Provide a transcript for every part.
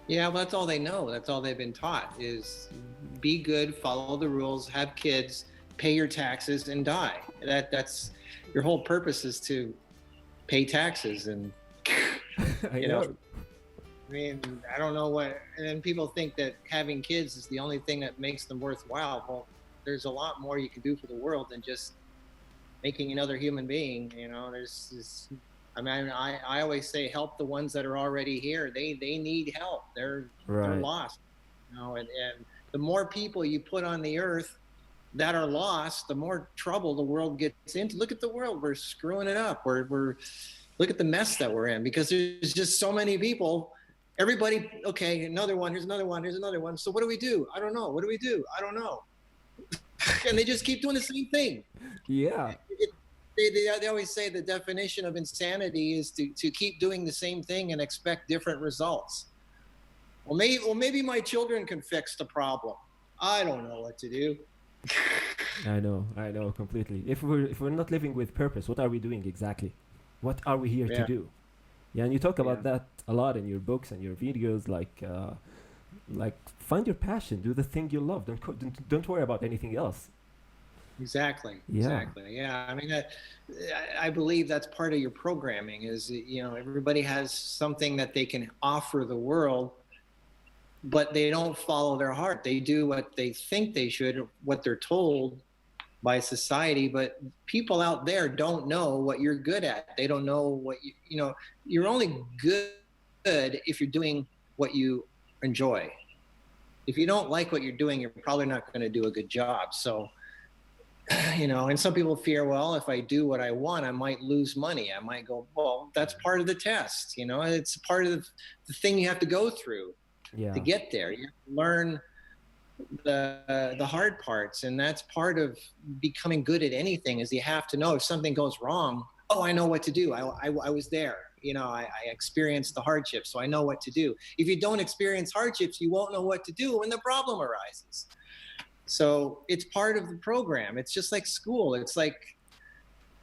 Yeah, well, that's all they know. That's all they've been taught is be good, follow the rules, have kids, pay your taxes, and die. That's your whole purpose is to pay taxes, and I you know, know. I mean, I don't know what. And then people think that having kids is the only thing that makes them worthwhile. Well, there's a lot more you can do for the world than just making another human being. There's this. I mean, I always say help the ones that are already here. They need help. They're Right. lost. And the more people you put on the earth that are lost, the more trouble the world gets into. Look at the world. We're screwing it up. We're look at the mess that we're in because there's just so many people. Everybody, okay, another one, here's another one, here's another one. So what do we do? I don't know. What do we do? I don't know. And they just keep doing the same thing. Yeah. They always say the definition of insanity is to keep doing the same thing and expect different results. Maybe my children can fix the problem. I don't know what to do. I know completely. If we're not living with purpose, what are we doing exactly? What are we here to Yeah, do? Yeah, and you talk yeah, about that a lot in your books and your videos. Like find your passion, do the thing you love. Don't worry about anything else. exactly, Yeah, exactly. Yeah, I mean, I believe that's part of your programming. Is everybody has something that they can offer the world, but they don't follow their heart. They do what they think they should, what they're told by society. But people out there don't know what you're good at. They don't know what you're only good if you're doing what you enjoy. If you don't like what you're doing, you're probably not going to do a good job. So, and some people fear, well, if I do what I want, I might lose money. I might go, well, that's part of the test. It's part of the thing you have to go through to yeah, get there. You have to learn the hard parts, and that's part of becoming good at anything. Is you have to know if something goes wrong. Oh, I know what to do. I was there. I experienced the hardships, so I know what to do. If you don't experience hardships, you won't know what to do when the problem arises. So it's part of the program. It's just like school. It's like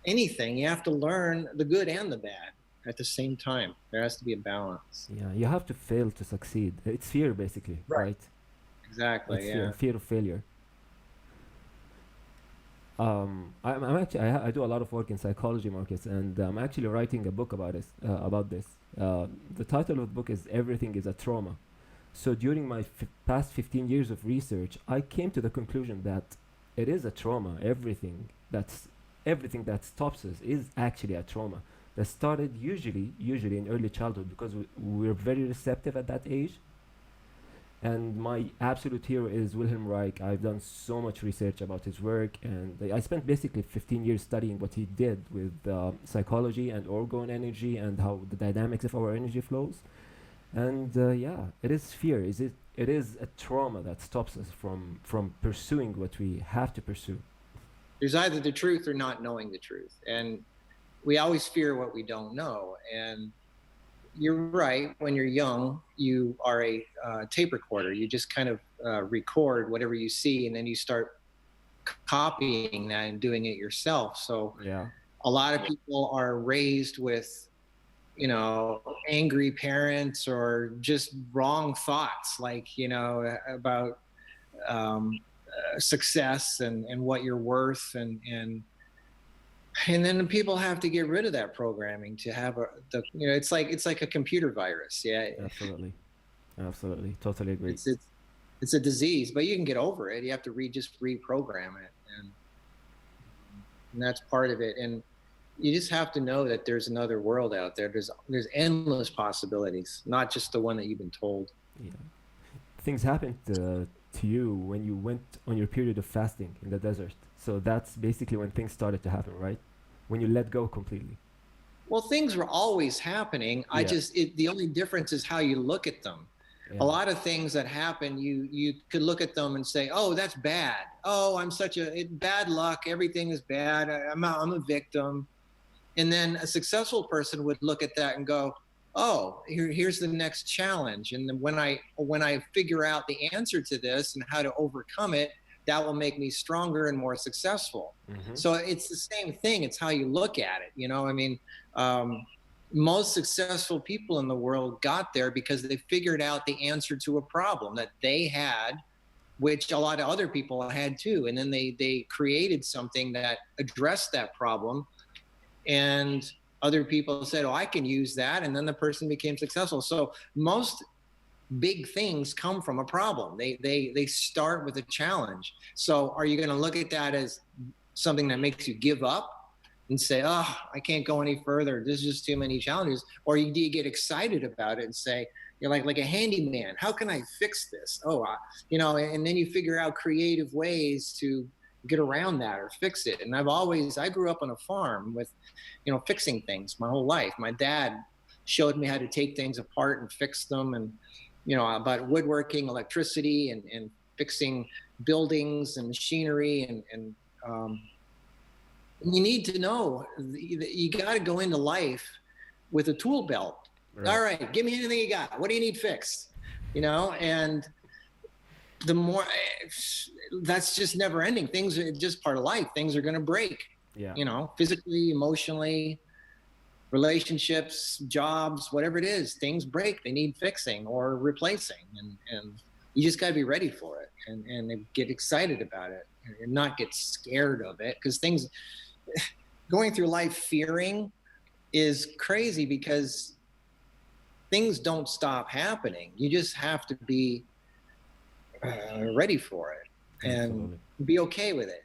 anything. You have to learn the good and the bad at the same time. There has to be a balance. yeah. You have to fail to succeed. It's fear, basically, Right. right? It's Exactly. fear, Yeah. fear of failure. I'm actually I do a lot of work in psychology markets, and I'm actually writing a book about this. The title of the book is "Everything Is a Trauma." So during my past 15 years of research, I came to the conclusion that it is a trauma. Everything that stops us is actually a trauma that started usually in early childhood because we're very receptive at that age. And my absolute hero is Wilhelm Reich. I've done so much research about his work, and I spent basically 15 years studying what he did with psychology and orgone energy and how the dynamics of our energy flows. And yeah, it is fear. It is a trauma that stops us from pursuing what we have to pursue. There's either the truth or not knowing the truth, and we always fear what we don't know. And you're right. When you're young, you are a tape recorder. You just kind of record whatever you see, and then you start copying that and doing it yourself. So Yeah. a lot of people are raised with angry parents or just wrong thoughts, like about success and what you're worth, and then people have to get rid of that programming to have it's like a computer virus. Yeah, Absolutely. Absolutely. Totally agree. it's it's a disease, but you can get over it. You have to just reprogram it, and that's part of it. And you just have to know that there's another world out there. There's endless possibilities, not just the one that you've been told. Yeah. Things happened to you when you went on your period of fasting in the desert. So that's basically when things started to happen, right? When you let go completely. Well, things were always happening. Yeah. The only difference is how you look at them. A Yeah. lot of things that happen, you could look at them and say, "Oh, that's bad. Oh, I'm such bad luck. Everything is bad. I'm a victim." And then a successful person would look at that and go, "Oh, here's the next challenge. And then when I figure out the answer to this and how to overcome it, that will make me stronger and more successful." Mm-hmm. So it's the same thing. It's how you look at it. I mean, um, most successful people in the world got there because they figured out the answer to a problem that they had, which a lot of other people had too. And then they created something that addressed that problem. And other people said, oh, I can use that. And then the person became successful. So most big things come from a problem. They start with a challenge. So are you going to look at that as something that makes you give up and say, oh, I can't go any further, there's just too many challenges? Or do you get excited about it and say, you're like a handyman, how can I fix this? Oh, and then you figure out creative ways to get around that or fix it. And I grew up on a farm with, fixing things my whole life. My dad showed me how to take things apart and fix them, and about woodworking, electricity, and fixing buildings and machinery. And you need to know you got to go into life with a tool belt. Right. All right, give me anything you got. What do you need fixed? And the more, that's just never ending. Things are just part of life. Things are going to break. Yeah. Physically, emotionally, relationships, jobs, whatever it is, things break. They need fixing or replacing, and you just got to be ready for it and get excited about it and not get scared of it, because things, going through life fearing is crazy, because things don't stop happening. You just have to be ready for it and Absolutely. Be okay with it.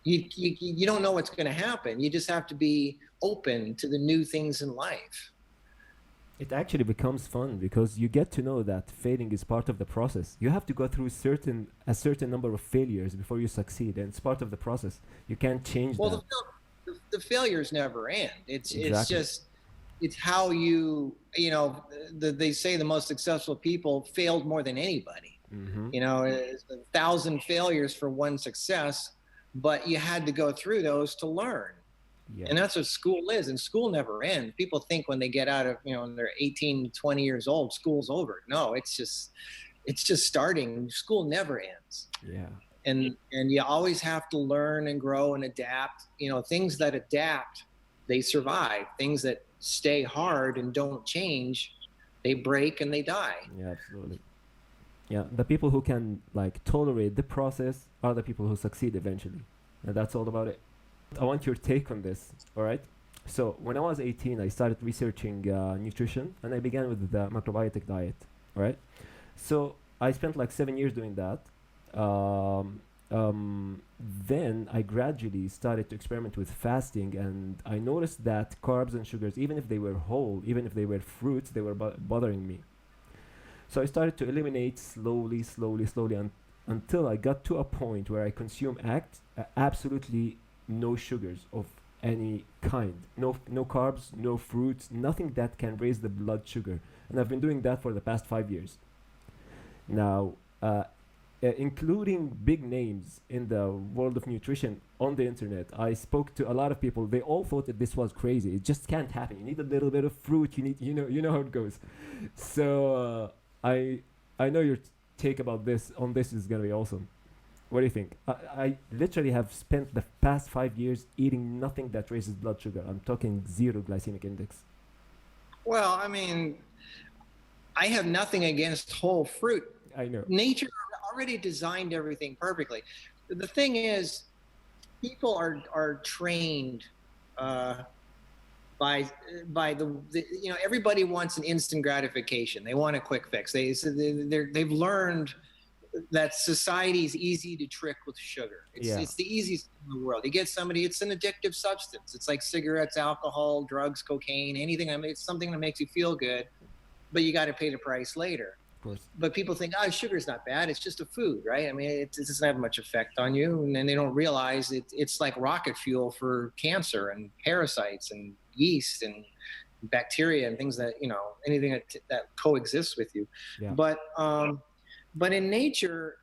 You don't know what's going to happen. You just have to be open to the new things in life. It actually becomes fun because you get to know that failing is part of the process. You have to go through a certain number of failures before you succeed, and it's part of the process. You can't change that. Well, the failures never end. It's how they say the most successful people failed more than anybody. Mm-hmm. It's 1,000 failures for one success, but you had to go through those to learn. Yeah. And that's what school is. And school never ends. People think when they get out of, when they're 18, 20 years old, school's over. No, it's just starting. School never ends. Yeah. And you always have to learn and grow and adapt. Things that adapt, they survive. Things that stay hard and don't change, they break and they die. Yeah, absolutely. Yeah, the people who can tolerate the process are the people who succeed eventually. And that's all about it. I want your take on this, all right? So when I was 18, I started researching nutrition, and I began with the macrobiotic diet, all right? So I spent 7 years doing that. Then I gradually started to experiment with fasting, and I noticed that carbs and sugars, even if they were whole, even if they were fruits, they were bothering me. So I started to eliminate slowly, until I got to a point where I consume absolutely no sugars of any kind, no carbs, no fruits, nothing that can raise the blood sugar. And I've been doing that for the past 5 years. Now, including big names in the world of nutrition on the internet, I spoke to a lot of people. They all thought that this was crazy. It just can't happen. You need a little bit of fruit. You need, you know how it goes. So I know your take about this is gonna be awesome. What do you think? I literally have spent the past 5 years eating nothing that raises blood sugar. I'm talking 0 glycemic index. Well, I have nothing against whole fruit. I know. Nature already designed everything perfectly. The thing is, people are trained by the everybody wants an instant gratification. They want a quick fix. They've learned that society is easy to trick with sugar. It's the easiest thing in the world. You get somebody, it's an addictive substance. It's like cigarettes, alcohol, drugs, cocaine, anything. It's something that makes you feel good, but you got to pay the price later. Of course. But people think, sugar's not bad. It's just a food, right? It doesn't have much effect on you. And then they don't realize it's like rocket fuel for cancer and parasites and yeast and bacteria and things that, anything that coexists with you. Yeah. But in nature,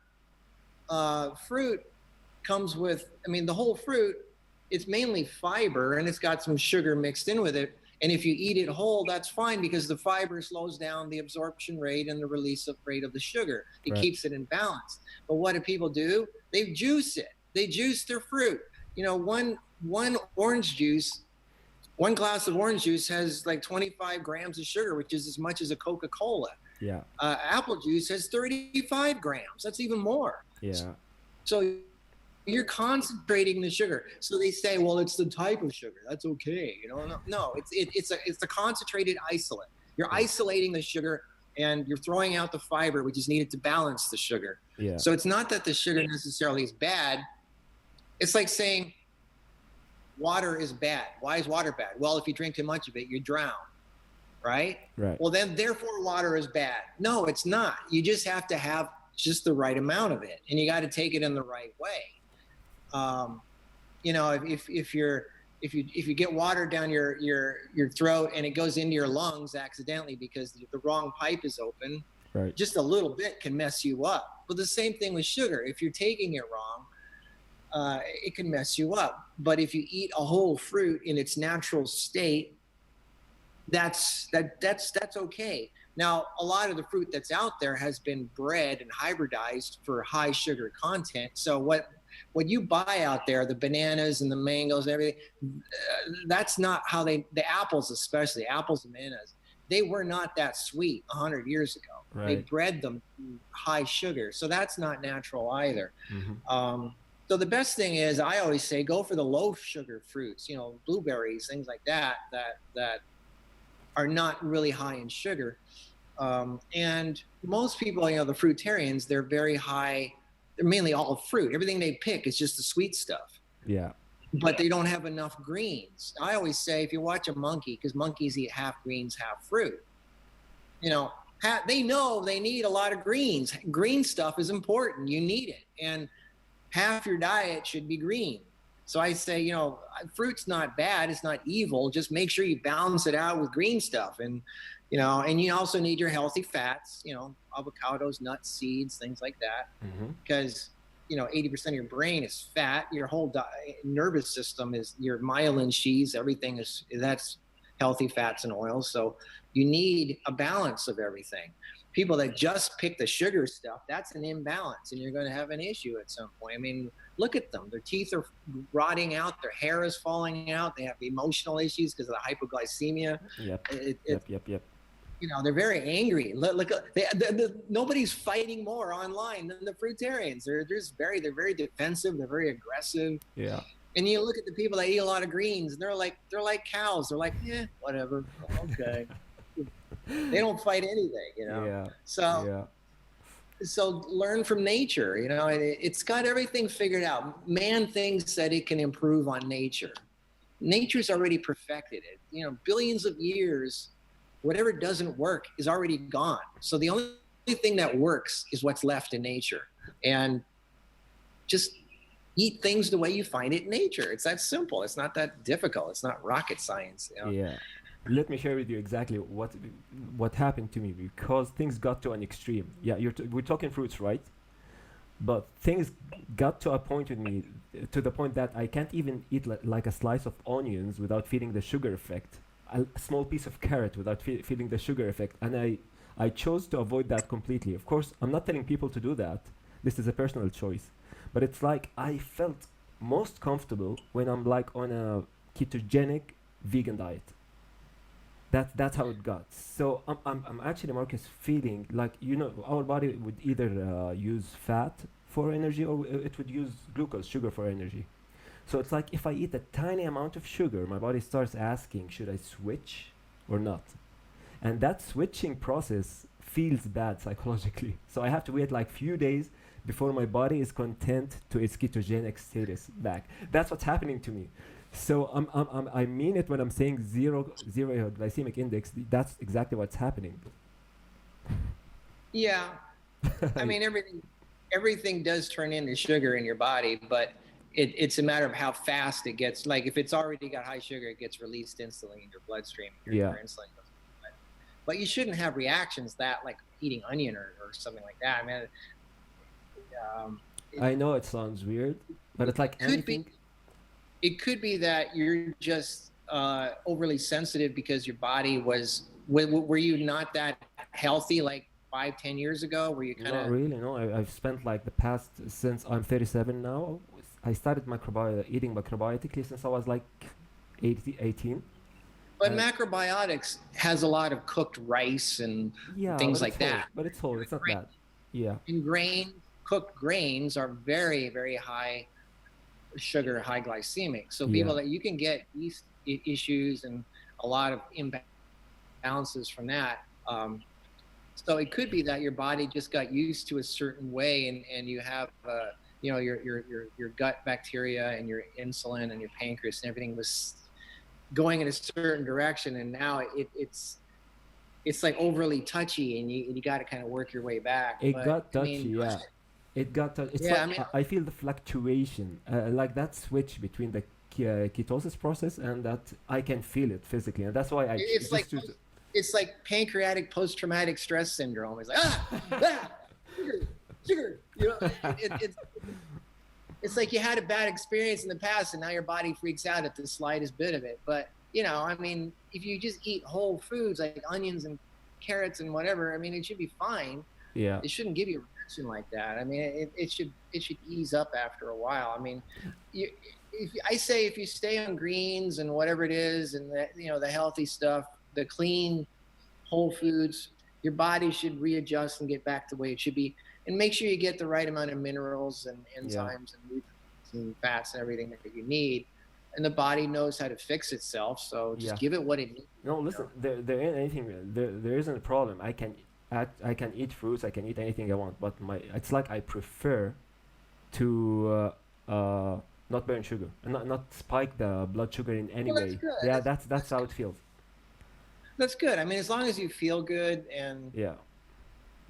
fruit comes with, the whole fruit, it's mainly fiber and it's got some sugar mixed in with it. And if you eat it whole, that's fine, because the fiber slows down the absorption rate and the release rate of the sugar. It keeps it in balance. But what do people do? They juice it. They juice their fruit. One orange juice one glass of orange juice has like 25 grams of sugar, which is as much as a Coca-Cola. Yeah. Apple juice has 35 grams. That's even more. Yeah. So you're concentrating the sugar. So they say, well, it's the type of sugar. That's okay. No, it's a concentrated isolate. You're isolating the sugar and you're throwing out the fiber, which is needed to balance the sugar. Yeah. So it's not that the sugar necessarily is bad. It's like saying water is bad. Why is water bad? Well, if you drink too much of it, you drown, right? Right. Well, then therefore water is bad. No, it's not. You just have to have just the right amount of it, and you got to take it in the right way. If you get water down your throat and it goes into your lungs accidentally because the wrong pipe is open, right, just a little bit can mess you up. But the same thing with sugar. If you're taking it wrong, it can mess you up. But if you eat a whole fruit in its natural state, that's okay. Now, a lot of the fruit that's out there has been bred and hybridized for high sugar content. So what you buy out there, the bananas and the mangoes and everything, that's not how the apples, especially apples and bananas, they were not that sweet 100 years ago. Right. They bred them high sugar. So that's not natural either. Mm-hmm. So the best thing is, I always say, go for the low sugar fruits, blueberries, things like that are not really high in sugar. And most people, the fruitarians, they're very high. They're mainly all fruit. Everything they pick is just the sweet stuff. Yeah. But they don't have enough greens. I always say, if you watch a monkey, because monkeys eat half greens, half fruit, they know they need a lot of greens. Green stuff is important. You need it. And half your diet should be green. So I say, fruit's not bad. It's not evil. Just make sure you balance it out with green stuff. And you also need your healthy fats, avocados, nuts, seeds, things like that. Because, 80% of your brain is fat. Your whole nervous system is your myelin sheaths. Everything that's healthy fats and oils. So you need a balance of everything. People that just pick the sugar stuff, that's an imbalance, and you're going to have an issue at some point. I mean, look at them. Their teeth are rotting out. Their hair is falling out. They have emotional issues because of the hypoglycemia. Yep. They're very angry. Look, nobody's fighting more online than the fruitarians. They're very defensive. They're very aggressive. Yeah. And you look at the people that eat a lot of greens, and they're like cows. They're like, whatever, okay. They don't fight anything, Yeah. So learn from nature. It's got everything figured out. Man thinks that it can improve on nature. Nature's already perfected it. Billions of years. Whatever doesn't work is already gone. So the only thing that works is what's left in nature. And just eat things the way you find it in nature. It's that simple. It's not that difficult. It's not rocket science. Yeah. Let me share with you exactly what happened to me, because things got to an extreme. Yeah, we're talking fruits, right? But things got to a point with me, to the point that I can't even eat like a slice of onions without feeling the sugar effect. A small piece of carrot without feeling the sugar effect. And I chose to avoid that completely. Of course, I'm not telling people to do that. This is a personal choice. But it's like I felt most comfortable when I'm like on a ketogenic vegan diet. That's how it got. So I'm actually, Marcus, feeling like, our body would either use fat for energy, or it would use glucose, sugar, for energy. So it's like, if I eat a tiny amount of sugar, my body starts asking, should I switch or not? And that switching process feels bad psychologically. So I have to wait like few days before my body is content to its ketogenic status back. That's what's happening to me. So I mean it when I'm saying zero glycemic index. That's exactly what's happening. Yeah. I mean, everything does turn into sugar in your body, but it's a matter of how fast it gets. Like, if it's already got high sugar, it gets released instantly in your bloodstream. Your insulin goes. But you shouldn't have reactions like eating onion or something like that. I mean, I know it sounds weird, but it's like anything. It could be that you're just overly sensitive because your body were you not that healthy like 5-10 years ago? Were you kind of? Not really, no. I've spent like the past, since I'm 37 now, I started eating macrobiotically since I was like 18. But macrobiotics has a lot of cooked rice and Yeah, things but like that. it's whole. It's not Grain- bad. Yeah, And cooked grains are very, very high sugar, high glycemic. So yeah. people that you can get yeast issues and a lot of imbalances from that. So it could be that your body just got used to a certain way, and you have, your gut bacteria and your insulin and your pancreas and everything was going in a certain direction, and now it's like overly touchy, and you got to kind of work your way back. It But got I touchy. mean, Yeah, it got touchy. It's yeah, like I mean, I feel the fluctuation, like that switch between the ketosis process and that I can feel it physically, and that's why it's like just choose. it's like pancreatic post-traumatic stress syndrome. It's like sugar, sugar. It's like you had a bad experience in the past, and now your body freaks out at the slightest bit of it. But I mean, if you just eat whole foods like onions and carrots and whatever, I mean, it should be fine. Yeah. It shouldn't give you a reaction like that. I mean, it should ease up after a while. I mean, if you stay on greens and whatever it is, and the healthy stuff, the clean whole foods, your body should readjust and get back to the way it should be. And make sure you get the right amount of minerals and enzymes and nutrients and fats and everything that you need. And the body knows how to fix itself. So just give it what it needs. No, listen, there ain't anything. There isn't a problem. I can eat fruits. I can eat anything I want. But it's like I prefer to not burn sugar and not spike the blood sugar in any Well, that's way. good. Yeah, that's how it feels. That's good. I mean, as long as you feel good, and Yeah,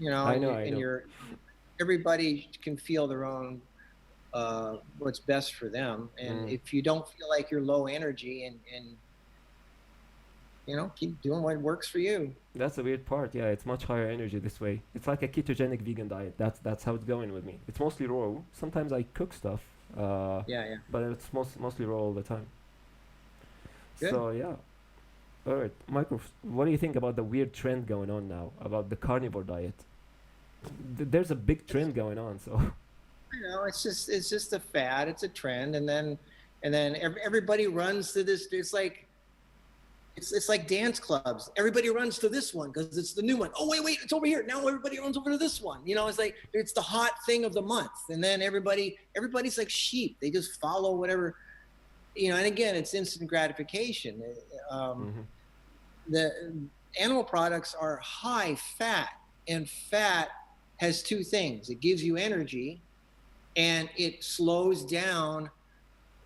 I know. everybody can feel their own what's best for them. And if you don't feel like you're low energy, and keep doing what works for you. That's the weird part. Yeah, it's much higher energy this way. It's like a ketogenic vegan diet. That's how it's going with me. It's mostly raw. Sometimes I cook stuff. Yeah. But it's mostly raw all the time. Good. So yeah. All right, Michael, what do you think about the weird trend going on now about the carnivore diet? There's a big trend going on, so. It's just a fad. It's a trend, and then everybody runs to this. It's like dance clubs. Everybody runs to this one because it's the new one. Oh wait, it's over here. Now everybody runs over to this one. It's like it's the hot thing of the month, and then everybody's like sheep. They just follow whatever. And again, it's instant gratification. The animal products are high fat, and fat has two things. It gives you energy, and it slows down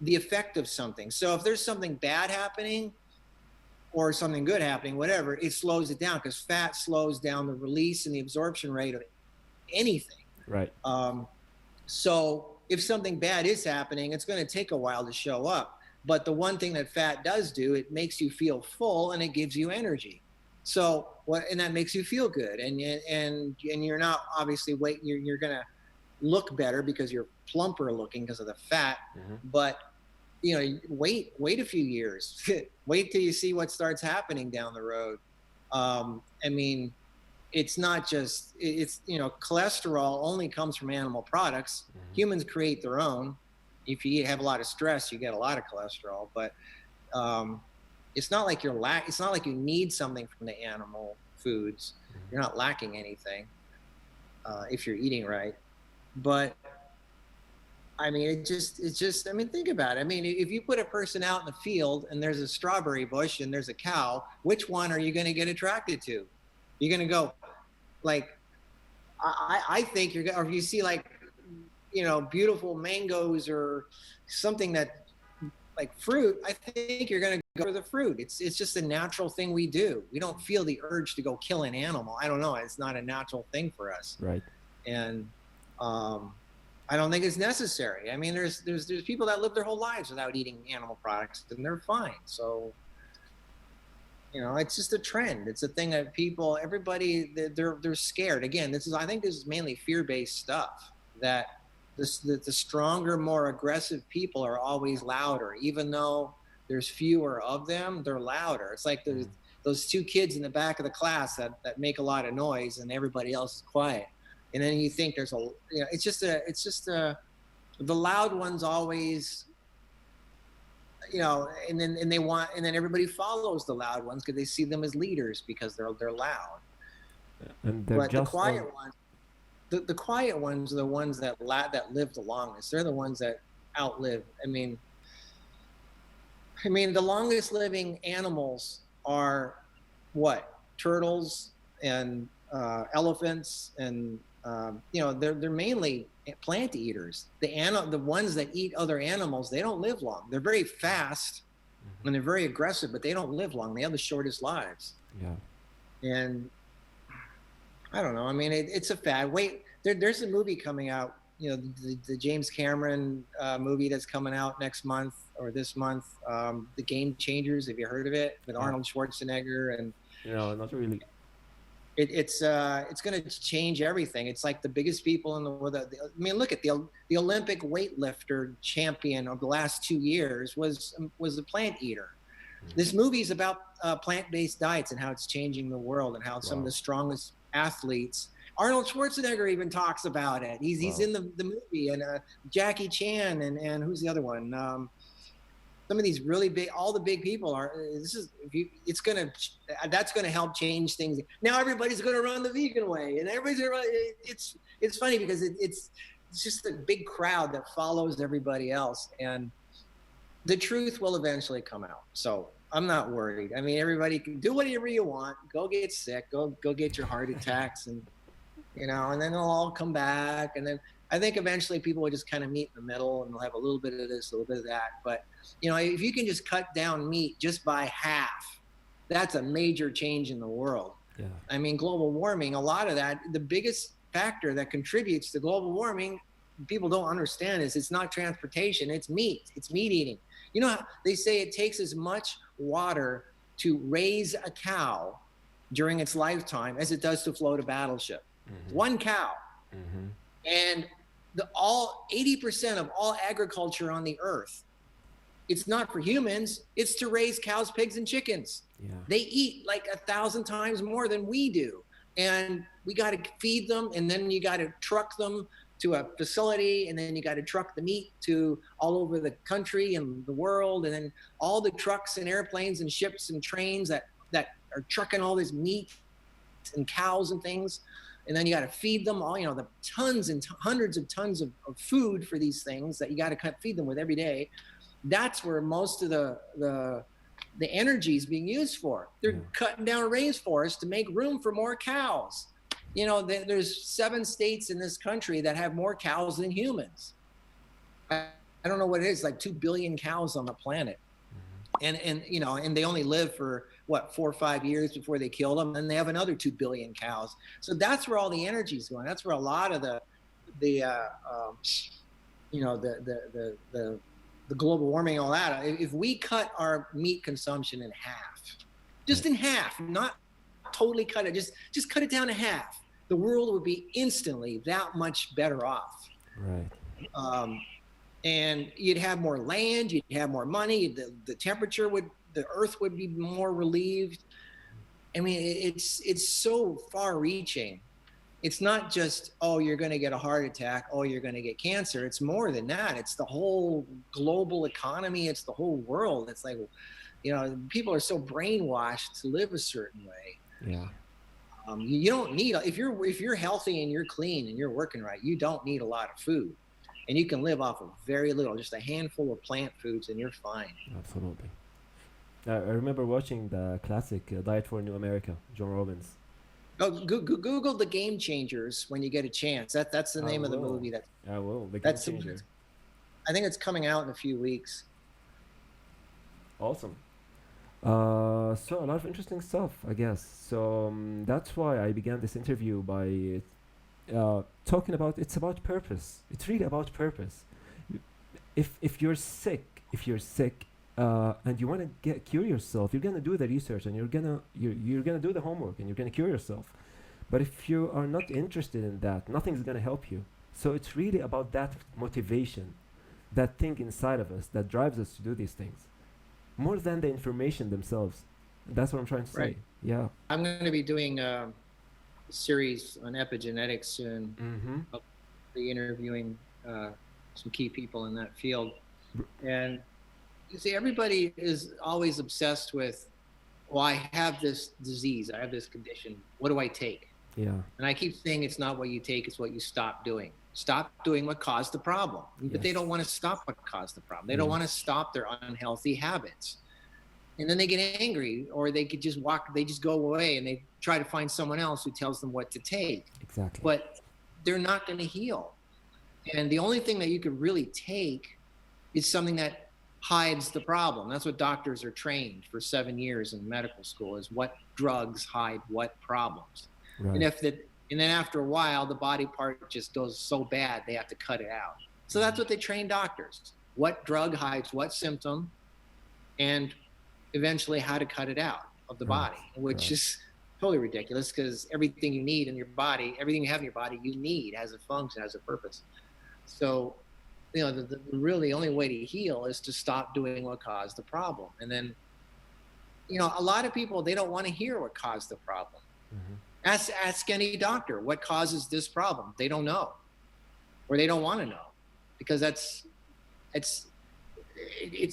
the effect of something. So if there's something bad happening or something good happening, whatever, it slows it down, because fat slows down the release and the absorption rate of anything. Right. So if something bad is happening, it's going to take a while to show up. But the one thing that fat does do, it makes you feel full, and it gives you energy. So and that makes you feel good, and you're not obviously you're going to look better because you're plumper looking because of the fat. But wait a few years, wait till you see what starts happening down the road. I mean, it's not just cholesterol only comes from animal products. Humans create their own. If you have a lot of stress, you get a lot of cholesterol, but it's not like it's not like you need something from the animal foods. You're not lacking anything if you're eating right. But I mean, it's just, I mean, think about it. I mean, if you put a person out in the field and there's a strawberry bush and there's a cow, which one are you going to get attracted to? You're going to go like, I think you're going to, or if you see like, beautiful mangoes or something that like fruit, I think you're going to go for the fruit. It's just a natural thing we do. We don't feel the urge to go kill an animal. I don't know. It's not a natural thing for us. Right. And I don't think it's necessary. I mean, there's people that live their whole lives without eating animal products, and they're fine. So, it's just a trend. It's a thing that everybody, they're scared. Again, I think this is mainly fear-based stuff, that the stronger, more aggressive people are always louder. Even though there's fewer of them, they're louder. It's like those two kids in the back of the class that make a lot of noise and everybody else is quiet. And then you think there's it's just the loud ones always and then everybody follows the loud ones because they see them as leaders because they're loud. And they're But the just quiet on. ones, the quiet ones are the ones that live the longest. They're the ones that outlive. The longest living animals are what? Turtles and elephants, and they're mainly plant eaters. The ones that eat other animals, they don't live long. They're very fast and they're very aggressive, but they don't live long. They have the shortest lives. Yeah. And I don't know. It's a fad. Wait, there's a movie coming out. The James Cameron movie that's coming out next month or this month. The Game Changers. Have you heard of it? With Arnold Schwarzenegger and. No, not really. It's going to change everything. It's like the biggest people in the world. Look at the Olympic weightlifter champion of the last 2 years was a plant eater. This movie is about plant-based diets and how it's changing the world and how some of the strongest athletes. Arnold Schwarzenegger even talks about it. He's in the movie, and Jackie Chan and who's the other one? Some of these really big, all the big people are. That's gonna help change things. Now everybody's gonna run the vegan way, and everybody's gonna run. It's funny because it's just a big crowd that follows everybody else, and the truth will eventually come out. So I'm not worried. Everybody can do whatever you want. Go get sick. Go get your heart attacks, and and then they'll all come back. And then I think eventually people will just kind of meet in the middle, and they'll have a little bit of this, a little bit of that. But if you can just cut down meat just by half, that's a major change in the world. Yeah. Global warming, a lot of that, the biggest factor that contributes to global warming, people don't understand is it's not transportation, it's meat. It's meat eating. They say it takes as much water to raise a cow during its lifetime as it does to float a battleship. One cow. And 80% of all agriculture on the earth, it's not for humans, it's to raise cows, pigs, and chickens. Yeah. They eat like 1,000 times more than we do. And we got to feed them, and then you got to truck them to a facility, and then you got to truck the meat to all over the country and the world, and then all the trucks and airplanes and ships and trains that are trucking all this meat and cows and things. And then you got to feed them all, the tons and hundreds of tons of food for these things that you got to feed them with every day. That's where most of the energy is being used for. They're cutting down rainforests to make room for more cows. There's 7 states in this country that have more cows than humans. I don't know what it is, like 2 billion cows on the planet. And they only live for 4 or 5 years before they kill them, and they have another 2 billion cows. So that's where all the energy is going. That's where a lot of the global warming, all that. If we cut our meat consumption in half, just in half, not totally cut it, just cut it down to half, the world would be instantly that much better off. Right. And you'd have more land, you'd have more money, the temperature the earth would be more relieved. It's so far reaching. It's not just, you're going to get a heart attack, you're going to get cancer. It's more than that. It's the whole global economy. It's the whole world. It's like, people are so brainwashed to live a certain way. Yeah. You don't need, if you're healthy and you're clean and you're working right, you don't need a lot of food. And you can live off of very little, just a handful of plant foods, and you're fine. Absolutely. I remember watching the classic Diet for New America, John Robbins. Google the Game Changers when you get a chance. That's the name of the movie. I will. The Game Changer. I think it's coming out in a few weeks. Awesome. So a lot of interesting stuff, I guess. So that's why I began this interview by talking about it's about purpose. It's really about purpose. If you're sick, and you want to cure yourself, you're gonna do the research and you're gonna do the homework and you're gonna cure yourself. But if you are not interested in that, nothing's gonna help you. So it's really about that motivation, that thing inside of us that drives us to do these things, more than the information themselves. That's what I'm trying to say. Yeah. I'm going to be doing a series on epigenetics soon. I'll be interviewing some key people in that field. And You see, everybody is always obsessed with, well, I have this disease, I have this condition. What do I take? Yeah. And I keep saying it's not what you take, it's what you stop doing. Stop doing what caused the problem. But they Yes. don't want to stop what caused the problem. They don't Yeah. want to stop their unhealthy habits. And then they get angry, or they could just walk, they just go away and they try to find someone else who tells them what to take. Exactly. But they're not going to heal. And the only thing that you could really take is something that hides the problem. That's what doctors are trained for 7 years in medical school, is what drugs hide what problems. Right. And then after a while, the body part just goes so bad, they have to cut it out. So that's what they train doctors. What drug hides what symptom, and eventually how to cut it out of the body, which is totally ridiculous, because everything you need in your body, everything you have in your body, you need, has a function, has a purpose. So, the really only way to heal is to stop doing what caused the problem. And then, a lot of people, they don't want to hear what caused the problem. Mm-hmm. Ask any doctor what causes this problem. They don't know, or they don't want to know, because it's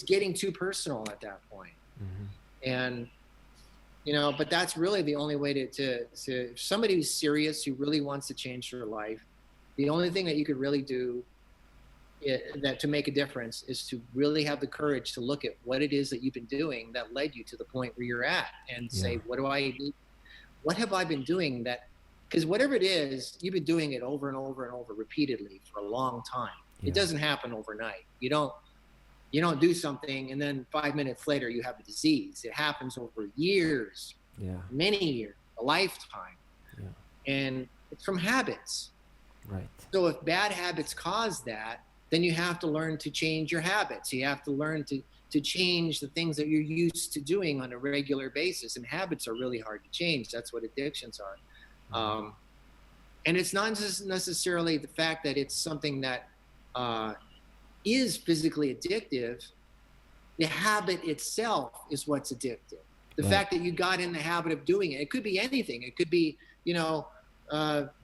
getting too personal at that point. Mm-hmm. And but that's really the only way to if somebody who's serious, who really wants to change their life, the only thing that you could really do that to make a difference is to really have the courage to look at what it is that you've been doing that led you to the point where you're at, and say, what have I been doing that, because whatever it is, you've been doing it over and over and over repeatedly for a long time. It doesn't happen overnight. You don't do something and then 5 minutes later you have a disease. It happens over years, many years, a lifetime. And it's from habits. Right. So if bad habits cause that, then you have to learn to change your habits. You have to learn to change the things that you're used to doing on a regular basis. And habits are really hard to change. That's what addictions are. And it's not just necessarily the fact that it's something that is physically addictive. The habit itself is what's addictive. The fact that you got in the habit of doing it. It could be anything. It could be,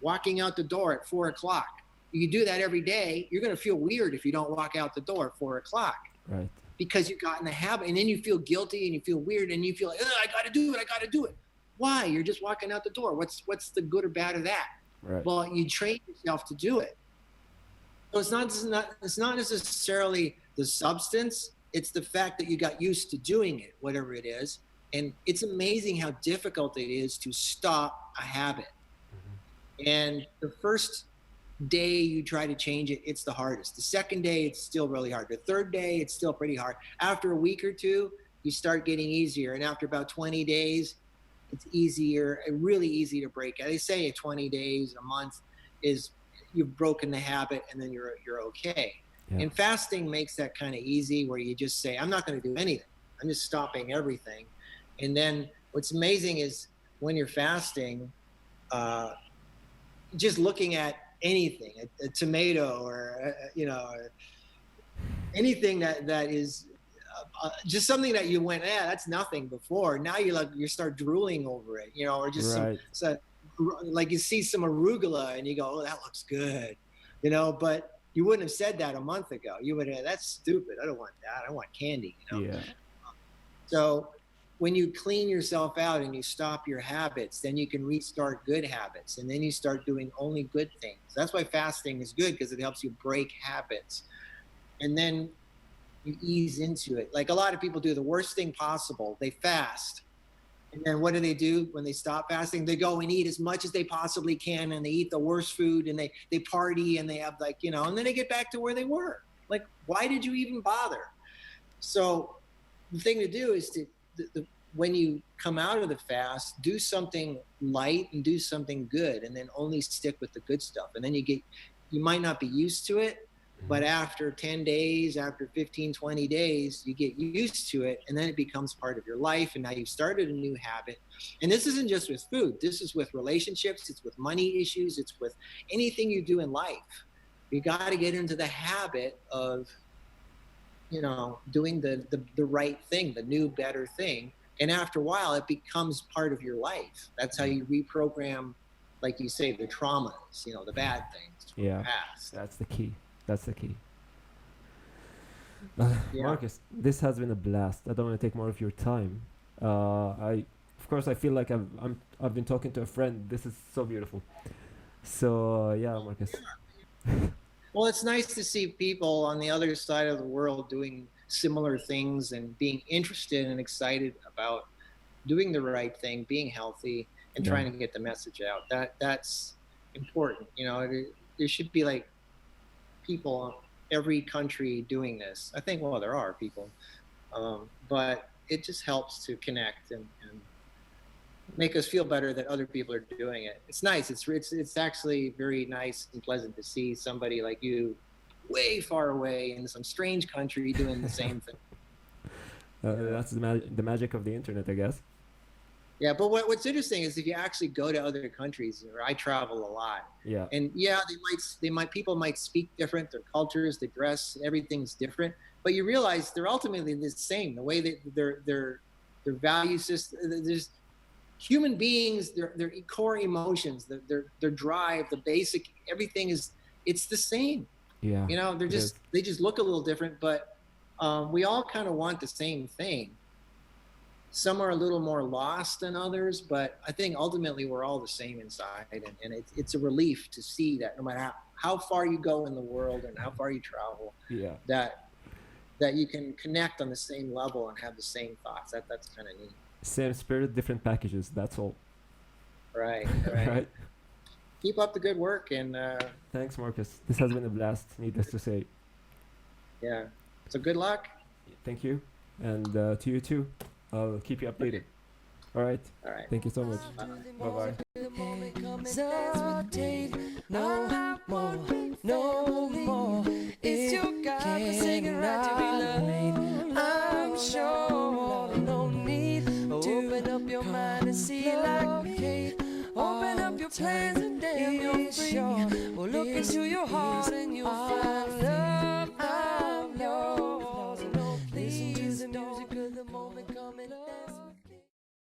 walking out the door at 4:00. You do that every day, you're going to feel weird if you don't walk out the door at 4:00. Right. Because you got in the habit, and then you feel guilty and you feel weird and you feel like, I got to do it. Why? You're just walking out the door. What's the good or bad of that? Right. Well, you train yourself to do it. So it's not necessarily the substance. It's the fact that you got used to doing it, whatever it is. And it's amazing how difficult it is to stop a habit. Mm-hmm. And the first day you try to change it, it's the hardest. The second day, it's still really hard. The third day, it's still pretty hard. After a week or two, you start getting easier. And after about 20 days, it's easier, really easy to break. They say 20 days, a month is you've broken the habit, and then you're okay. Yeah. And fasting makes that kind of easy, where you just say, I'm not going to do anything. I'm just stopping everything. And then what's amazing is when you're fasting, just looking at anything, a tomato, or anything that is just something that you went, that's nothing before. Now you start drooling over it, or just some like you see some arugula and you go, that looks good, but you wouldn't have said that a month ago. You would have, that's stupid. I don't want that. I want candy, Yeah. So when you clean yourself out and you stop your habits, then you can restart good habits, and then you start doing only good things. That's why fasting is good, because it helps you break habits, and then you ease into it. Like a lot of people do the worst thing possible. They fast, and then what do when they stop fasting? They go and eat as much as they possibly can, and they eat the worst food, and they party, and they have and then they get back to where they were. Like, why did you even bother? So the thing to do is when you come out of the fast, do something light and do something good, and then only stick with the good stuff. And then you might not be used to it, but after 10 days, after 15, 20 days, you get used to it, and then it becomes part of your life, and now you've started a new habit. And this isn't just with food. This is with relationships. It's with money issues. It's with anything you do in life. You got to get into the habit of, doing the right thing, the new, better thing. And after a while, it becomes part of your life. That's how you reprogram, like you say, the traumas, the bad things from the past. That's the key. Yeah. Marcus, this has been a blast. I don't want to take more of your time. Of course, I feel like I've been talking to a friend. This is so beautiful. So yeah, Marcus. Well, it's nice to see people on the other side of the world doing similar things and being interested and excited about doing the right thing, being healthy, and Yeah, trying to get the message out. That's important. There should be like people every country doing this. I think, well, there are people, but it just helps to connect and make us feel better that other people are doing it. It's nice. It's actually very nice and pleasant to see somebody like you way far away in some strange country doing the same thing. Yeah. that's the magic of the internet, I guess. Yeah, but what's interesting is if you actually go to other countries, or I travel a lot, Yeah, and yeah, they might people might speak different, their cultures, their dress, everything's different, but you realize they're ultimately the same. The way that their value system, there's human beings, their core emotions, their drive, the basic everything is it's the same. yeah, They're it is. they just look a little different, but we all kind of want the same thing. Some are a little more lost than others, but I think ultimately we're all the same inside, and it's a relief to see that no matter how far you go in the world and how far you travel, Yeah, that that you can connect on the same level and have the same thoughts. That's kind of neat. same spirit, different packages. That's all. Right, right. Right. Keep up the good work, and Thanks, Marcus. This has been a blast. Needless to say. yeah. So good luck. Thank you, and to you too. I'll keep you updated. All right. All right. Thank you so much. Bye. Bye bye. Hesitate no more, no more. It's your God singing right to be loved. I'm sure no need to open up your mind and see like Kate. Open up your plans and damn you're free. Well, look into your heart and you'll find love.